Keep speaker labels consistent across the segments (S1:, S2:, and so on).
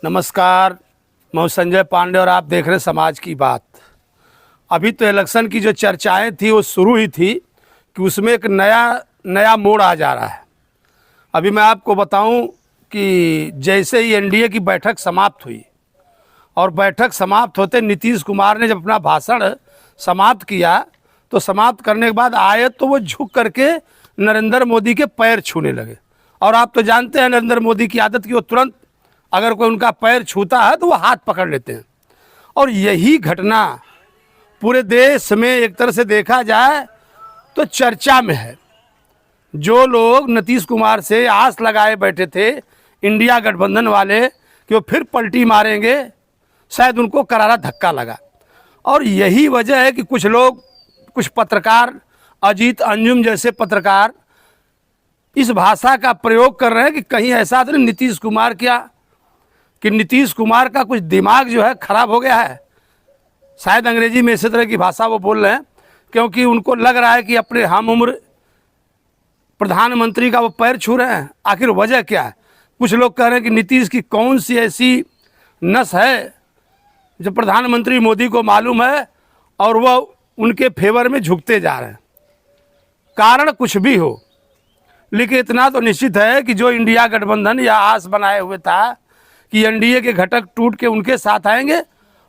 S1: नमस्कार, मैं संजय पांडे और आप देख रहे हैं समाज की बात। अभी तो इलेक्शन की जो चर्चाएं थी वो शुरू ही थी कि उसमें एक नया मोड़ आ जा रहा है। अभी मैं आपको बताऊं कि जैसे ही एनडीए की बैठक समाप्त हुई और बैठक समाप्त होते नीतीश कुमार ने जब अपना भाषण समाप्त किया तो समाप्त करने के बाद आए तो वो झुक करके नरेंद्र मोदी के पैर छूने लगे। और आप तो जानते हैं नरेंद्र मोदी की आदत कि वो तुरंत अगर कोई उनका पैर छूता है तो वो हाथ पकड़ लेते हैं। और यही घटना पूरे देश में एक तरह से देखा जाए तो चर्चा में है। जो लोग नीतीश कुमार से आस लगाए बैठे थे इंडिया गठबंधन वाले कि वो फिर पलटी मारेंगे, शायद उनको करारा धक्का लगा। और यही वजह है कि कुछ लोग, कुछ पत्रकार, अजीत अंजुम जैसे पत्रकार इस भाषा का प्रयोग कर रहे हैं कि कहीं ऐसा तो नहीं नीतीश कुमार का कुछ दिमाग जो है खराब हो गया है। शायद अंग्रेजी में इसी तरह की भाषा वो बोल रहे हैं क्योंकि उनको लग रहा है कि अपने हम उम्र प्रधानमंत्री का वो पैर छू रहे हैं। आखिर वजह क्या है? कुछ लोग कह रहे हैं कि नीतीश की कौन सी ऐसी नस है जो प्रधानमंत्री मोदी को मालूम है और वह उनके फेवर में झुकते जा रहे हैं। कारण कुछ भी हो, लेकिन इतना तो निश्चित है कि जो इंडिया गठबंधन या आस बनाए हुए था कि एनडीए के घटक टूट के उनके साथ आएंगे,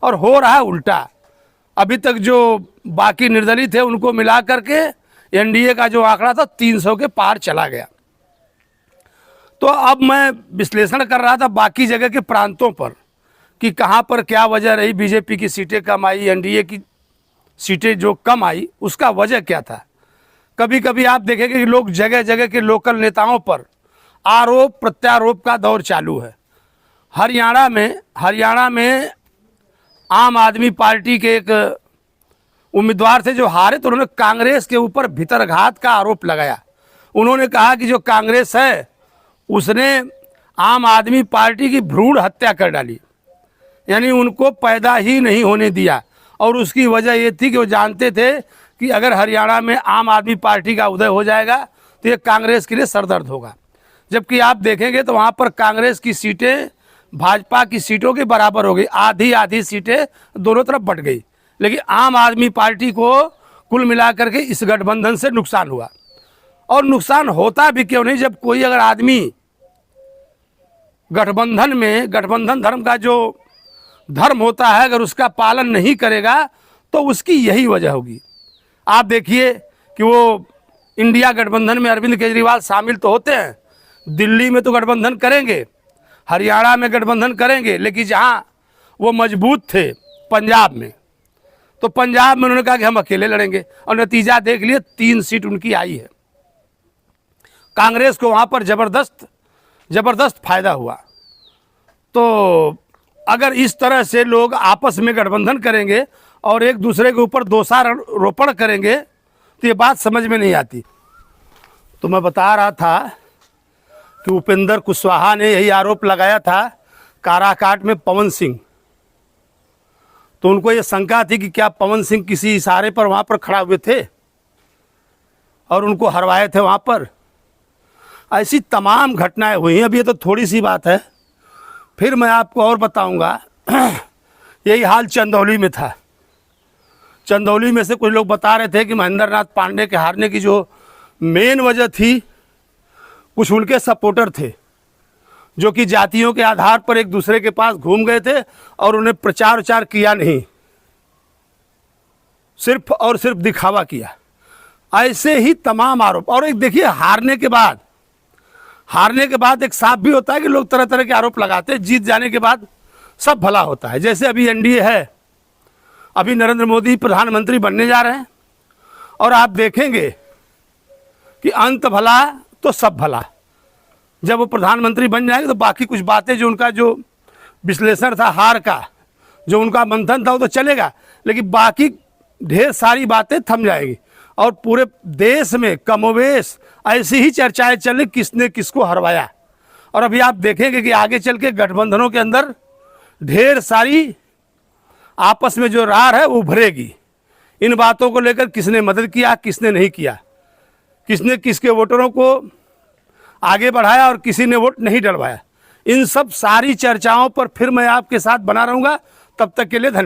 S1: और हो रहा है उल्टा। अभी तक जो बाकी निर्दलीय थे उनको मिला करके एनडीए का जो आंकड़ा था 300 के पार चला गया। तो अब मैं विश्लेषण कर रहा था बाकी जगह के प्रांतों पर कि कहाँ पर क्या वजह रही, बीजेपी की सीटें कम आई, एनडीए की सीटें जो कम आई उसका वजह क्या था। कभी कभी आप देखेंगे कि लोग जगह जगह के लोकल नेताओं पर आरोप प्रत्यारोप का दौर चालू है। हरियाणा में आम आदमी पार्टी के एक उम्मीदवार थे जो हारे, तो उन्होंने कांग्रेस के ऊपर भितरघात का आरोप लगाया। उन्होंने कहा कि जो कांग्रेस है उसने आम आदमी पार्टी की भ्रूण हत्या कर डाली, यानी उनको पैदा ही नहीं होने दिया। और उसकी वजह ये थी कि वो जानते थे कि अगर हरियाणा में आम आदमी पार्टी का उदय हो जाएगा तो ये कांग्रेस के लिए सरदर्द होगा। जबकि आप देखेंगे तो वहाँ पर कांग्रेस की सीटें भाजपा की सीटों के बराबर हो गई, आधी आधी सीटें दोनों तरफ बट गई। लेकिन आम आदमी पार्टी को कुल मिलाकर के इस गठबंधन से नुकसान हुआ। और नुकसान होता भी क्यों नहीं, जब कोई अगर आदमी गठबंधन धर्म का जो धर्म होता है अगर उसका पालन नहीं करेगा तो उसकी यही वजह होगी। आप देखिए कि वो इंडिया गठबंधन में अरविंद केजरीवाल शामिल तो होते हैं, दिल्ली में तो गठबंधन करेंगे, हरियाणा में गठबंधन करेंगे, लेकिन जहां वो मजबूत थे पंजाब में, तो पंजाब में उन्होंने कहा कि हम अकेले लड़ेंगे। और नतीजा देख लिए, 3 सीट उनकी आई है। कांग्रेस को वहां पर जबरदस्त फायदा हुआ। तो अगर इस तरह से लोग आपस में गठबंधन करेंगे और एक दूसरे के ऊपर दोषारोपण करेंगे तो ये बात समझ में नहीं आती। तो मैं बता रहा था कि उपेंद्र कुशवाहा ने यही आरोप लगाया था काराकाट में पवन सिंह। तो उनको ये शंका थी कि क्या पवन सिंह किसी इशारे पर वहाँ पर खड़ा हुए थे और उनको हरवाए थे वहाँ पर। ऐसी तमाम घटनाएं हुई। अब ये तो थोड़ी सी बात है, फिर मैं आपको और बताऊंगा। यही हाल चंदौली में था। चंदौली में से कुछ लोग बता रहे थे कि महेंद्र नाथ पांडे के हारने की जो मेन वजह थी, कुछ उनके सपोर्टर थे जो कि जातियों के आधार पर एक दूसरे के पास घूम गए थे और उन्हें प्रचार उचार किया नहीं, सिर्फ और सिर्फ दिखावा किया। ऐसे ही तमाम आरोप। और एक देखिए, हारने के बाद एक साफ भी होता है कि लोग तरह तरह के आरोप लगाते हैं। जीत जाने के बाद सब भला होता है। जैसे अभी एनडीए है, अभी नरेंद्र मोदी प्रधानमंत्री बनने जा रहे हैं और आप देखेंगे कि अंत भला तो सब भला। जब वो प्रधानमंत्री बन जाएंगे तो बाकी कुछ बातें जो उनका जो विश्लेषण था हार का, जो उनका मंथन था वो तो चलेगा, लेकिन बाकी ढेर सारी बातें थम जाएगी। और पूरे देश में कमोवेश ऐसी ही चर्चाएं चल रही किसने किसको हरवाया। और अभी आप देखेंगे कि आगे चल के गठबंधनों के अंदर ढेर सारी आपस में जो रार है वो उभरेगी। इन बातों को लेकर किसने मदद किया, किसने नहीं किया, किसने किसके वोटरों को आगे बढ़ाया और किसी ने वोट नहीं डलवाया, इन सब सारी चर्चाओं पर फिर मैं आपके साथ बना रहूँगा। तब तक के लिए धन्यवाद।